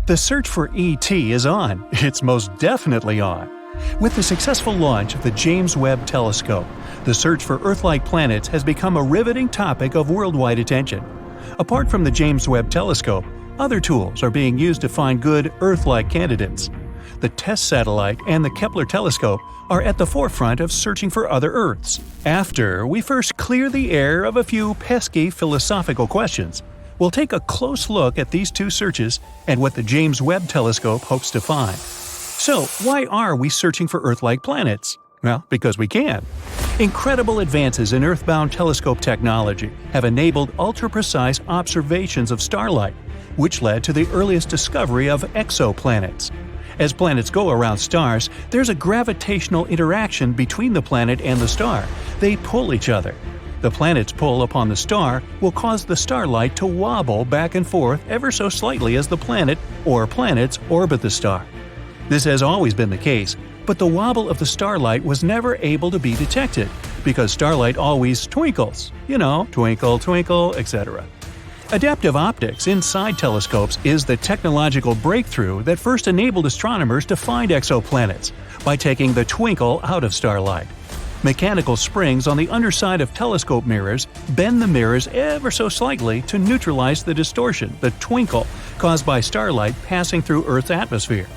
The search for ET is on. It's most definitely on. With the successful launch of the James Webb Telescope, the search for Earth-like planets has become a riveting topic of worldwide attention. Apart from the James Webb Telescope, other tools are being used to find good Earth-like candidates. The TESS satellite and the Kepler telescope are at the forefront of searching for other Earths. After we first clear the air of a few pesky philosophical questions, we'll take a close look at these two searches and what the James Webb Telescope hopes to find. So, why are we searching for Earth-like planets? Well, because we can. Incredible advances in Earthbound telescope technology have enabled ultra-precise observations of starlight, which led to the earliest discovery of exoplanets. As planets go around stars, there's a gravitational interaction between the planet and the star. They pull each other. The planet's pull upon the star will cause the starlight to wobble back and forth ever so slightly as the planet or planets orbit the star. This has always been the case, but the wobble of the starlight was never able to be detected because starlight always twinkles. Twinkle, twinkle, etc. Adaptive optics inside telescopes is the technological breakthrough that first enabled astronomers to find exoplanets by taking the twinkle out of starlight. Mechanical springs on the underside of telescope mirrors bend the mirrors ever so slightly to neutralize the distortion, the twinkle, caused by starlight passing through Earth's atmosphere.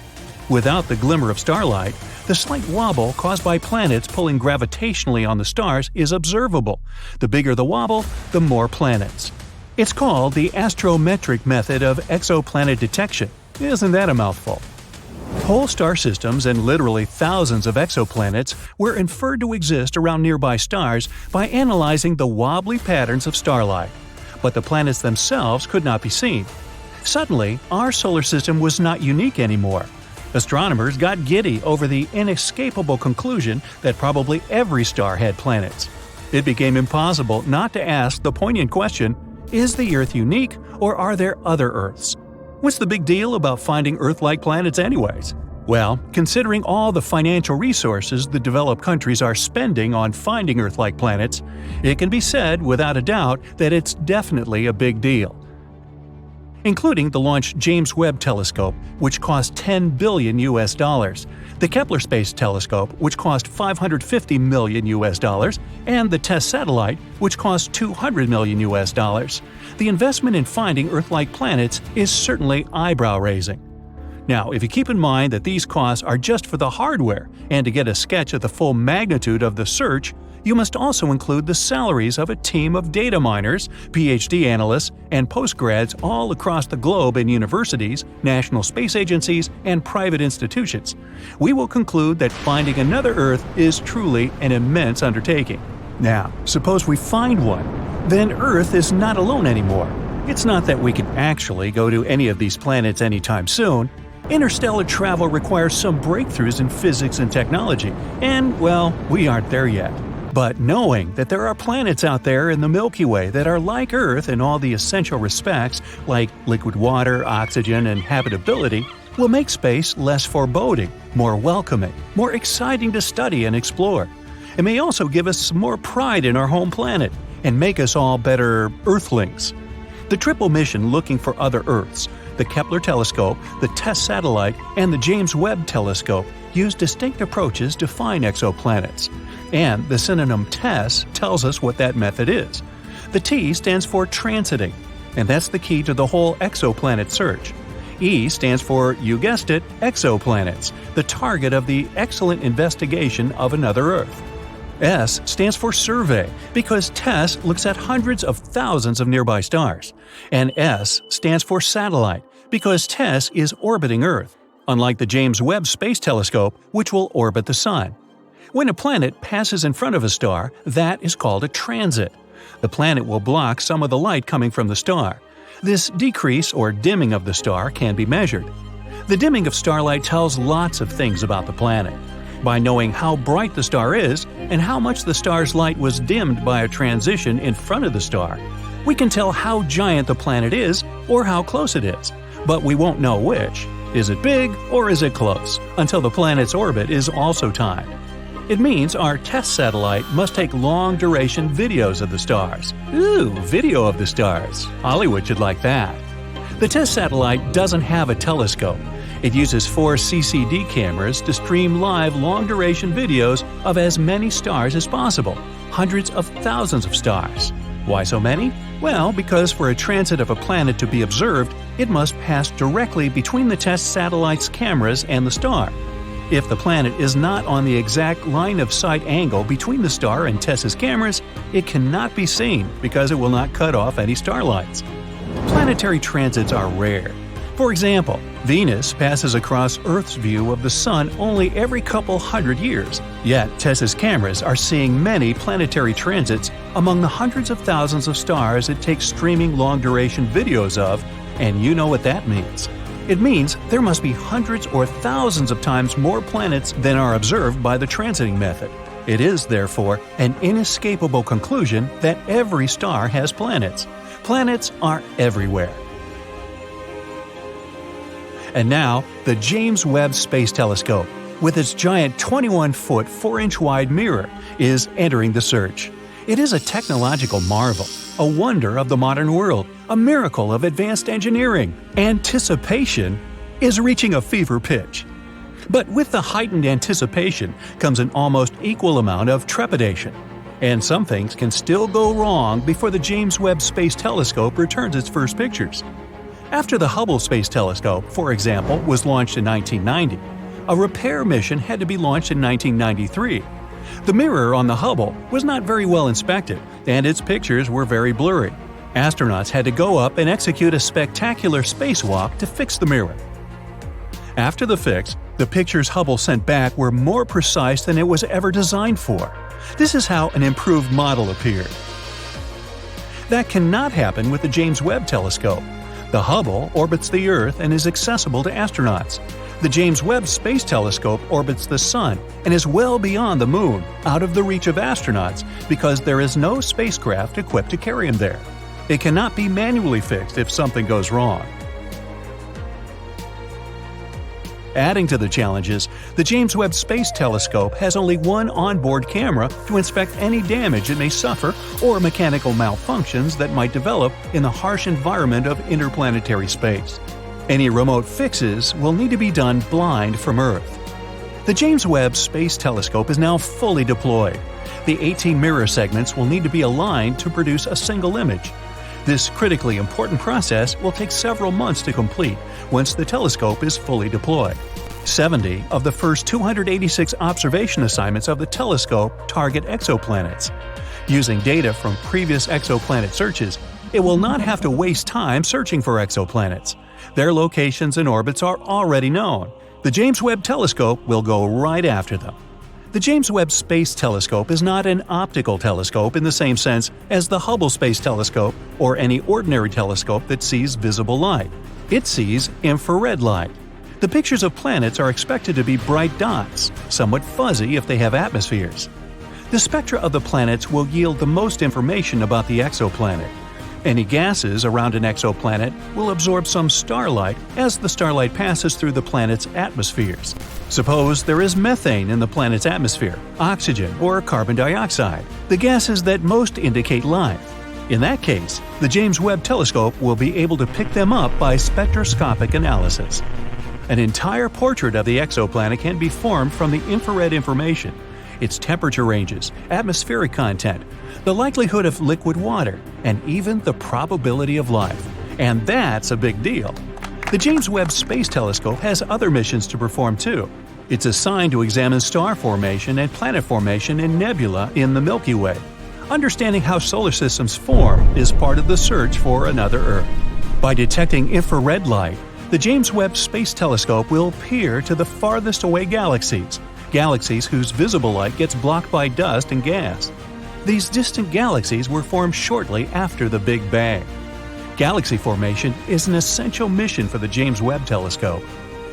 Without the glimmer of starlight, the slight wobble caused by planets pulling gravitationally on the stars is observable. The bigger the wobble, the more planets. It's called the astrometric method of exoplanet detection. Isn't that a mouthful? Whole star systems and literally thousands of exoplanets were inferred to exist around nearby stars by analyzing the wobbly patterns of starlight. But the planets themselves could not be seen. Suddenly, our solar system was not unique anymore. Astronomers got giddy over the inescapable conclusion that probably every star had planets. It became impossible not to ask the poignant question, is the Earth unique, or are there other Earths? What's the big deal about finding Earth-like planets anyways? Well, considering all the financial resources the developed countries are spending on finding Earth-like planets, it can be said without a doubt that it's definitely a big deal. Including the launched James Webb Telescope, which cost $10 billion, the Kepler Space Telescope, which cost $550 million, and the TESS satellite, which cost $200 million. The investment in finding Earth-like planets is certainly eyebrow-raising. Now, if you keep in mind that these costs are just for the hardware, and to get a sketch of the full magnitude of the search, you must also include the salaries of a team of data miners, PhD analysts, and postgrads all across the globe in universities, national space agencies, and private institutions. We will conclude that finding another Earth is truly an immense undertaking. Now, suppose we find one. Then Earth is not alone anymore. It's not that we can actually go to any of these planets anytime soon. Interstellar travel requires some breakthroughs in physics and technology, and, well, we aren't there yet. But knowing that there are planets out there in the Milky Way that are like Earth in all the essential respects, like liquid water, oxygen, and habitability, will make space less foreboding, more welcoming, more exciting to study and explore. It may also give us some more pride in our home planet and make us all better Earthlings. The triple mission looking for other Earths, the Kepler telescope, the TESS satellite, and the James Webb Telescope use distinct approaches to find exoplanets. And the synonym TESS tells us what that method is. The T stands for transiting, and that's the key to the whole exoplanet search. E stands for, you guessed it, exoplanets, the target of the excellent investigation of another Earth. S stands for survey, because TESS looks at hundreds of thousands of nearby stars. And S stands for satellite, because TESS is orbiting Earth, unlike the James Webb Space Telescope, which will orbit the Sun. When a planet passes in front of a star, that is called a transit. The planet will block some of the light coming from the star. This decrease or dimming of the star can be measured. The dimming of starlight tells lots of things about the planet. By knowing how bright the star is and how much the star's light was dimmed by a transition in front of the star, we can tell how giant the planet is or how close it is. But we won't know which. Is it big or is it close? Until the planet's orbit is also timed. It means our TESS satellite must take long-duration videos of the stars. Ooh, video of the stars. Hollywood should like that. The test satellite doesn't have a telescope. It uses 4 CCD cameras to stream live long-duration videos of as many stars as possible, hundreds of thousands of stars. Why so many? Well, because for a transit of a planet to be observed, it must pass directly between the test satellite's cameras and the star. If the planet is not on the exact line-of-sight angle between the star and TESS's cameras, it cannot be seen because it will not cut off any starlights. Planetary transits are rare. For example, Venus passes across Earth's view of the Sun only every couple hundred years, yet TESS's cameras are seeing many planetary transits among the hundreds of thousands of stars it takes streaming long-duration videos of, and you know what that means. It means there must be hundreds or thousands of times more planets than are observed by the transiting method. It is, therefore, an inescapable conclusion that every star has planets. Planets are everywhere. And now, the James Webb Space Telescope, with its giant 21-foot 4-inch-wide mirror, is entering the search. It is a technological marvel, a wonder of the modern world, a miracle of advanced engineering. Anticipation is reaching a fever pitch. But with the heightened anticipation comes an almost equal amount of trepidation. And some things can still go wrong before the James Webb Space Telescope returns its first pictures. After the Hubble Space Telescope, for example, was launched in 1990, a repair mission had to be launched in 1993. The mirror on the Hubble was not very well inspected, and its pictures were very blurry. Astronauts had to go up and execute a spectacular spacewalk to fix the mirror. After the fix, the pictures Hubble sent back were more precise than it was ever designed for. This is how an improved model appeared. That cannot happen with the James Webb Telescope. The Hubble orbits the Earth and is accessible to astronauts. The James Webb Space Telescope orbits the Sun and is well beyond the Moon, out of the reach of astronauts, because there is no spacecraft equipped to carry them there. It cannot be manually fixed if something goes wrong. Adding to the challenges, the James Webb Space Telescope has only one onboard camera to inspect any damage it may suffer or mechanical malfunctions that might develop in the harsh environment of interplanetary space. Any remote fixes will need to be done blind from Earth. The James Webb Space Telescope is now fully deployed. The 18 mirror segments will need to be aligned to produce a single image. This critically important process will take several months to complete once the telescope is fully deployed. 70 of the first 286 observation assignments of the telescope target exoplanets. Using data from previous exoplanet searches, it will not have to waste time searching for exoplanets. Their locations and orbits are already known. The James Webb Telescope will go right after them. The James Webb Space Telescope is not an optical telescope in the same sense as the Hubble Space Telescope or any ordinary telescope that sees visible light. It sees infrared light. The pictures of planets are expected to be bright dots, somewhat fuzzy if they have atmospheres. The spectra of the planets will yield the most information about the exoplanet. Any gases around an exoplanet will absorb some starlight as the starlight passes through the planet's atmospheres. Suppose there is methane in the planet's atmosphere, oxygen, or carbon dioxide, the gases that most indicate life. In that case, the James Webb Telescope will be able to pick them up by spectroscopic analysis. An entire portrait of the exoplanet can be formed from the infrared information, its temperature ranges, atmospheric content, the likelihood of liquid water, and even the probability of life. And that's a big deal. The James Webb Space Telescope has other missions to perform too. It's assigned to examine star formation and planet formation in nebula in the Milky Way. Understanding how solar systems form is part of the search for another Earth. By detecting infrared light, the James Webb Space Telescope will peer to the farthest away galaxies whose visible light gets blocked by dust and gas. These distant galaxies were formed shortly after the Big Bang. Galaxy formation is an essential mission for the James Webb Telescope.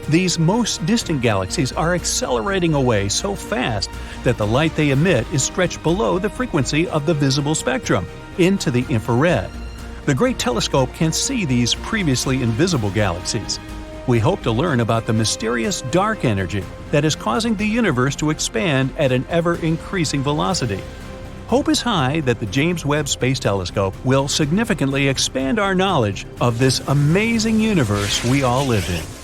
These most distant galaxies are accelerating away so fast that the light they emit is stretched below the frequency of the visible spectrum, into the infrared. The Great Telescope can see these previously invisible galaxies. We hope to learn about the mysterious dark energy that is causing the universe to expand at an ever-increasing velocity. Hope is high that the James Webb Space Telescope will significantly expand our knowledge of this amazing universe we all live in.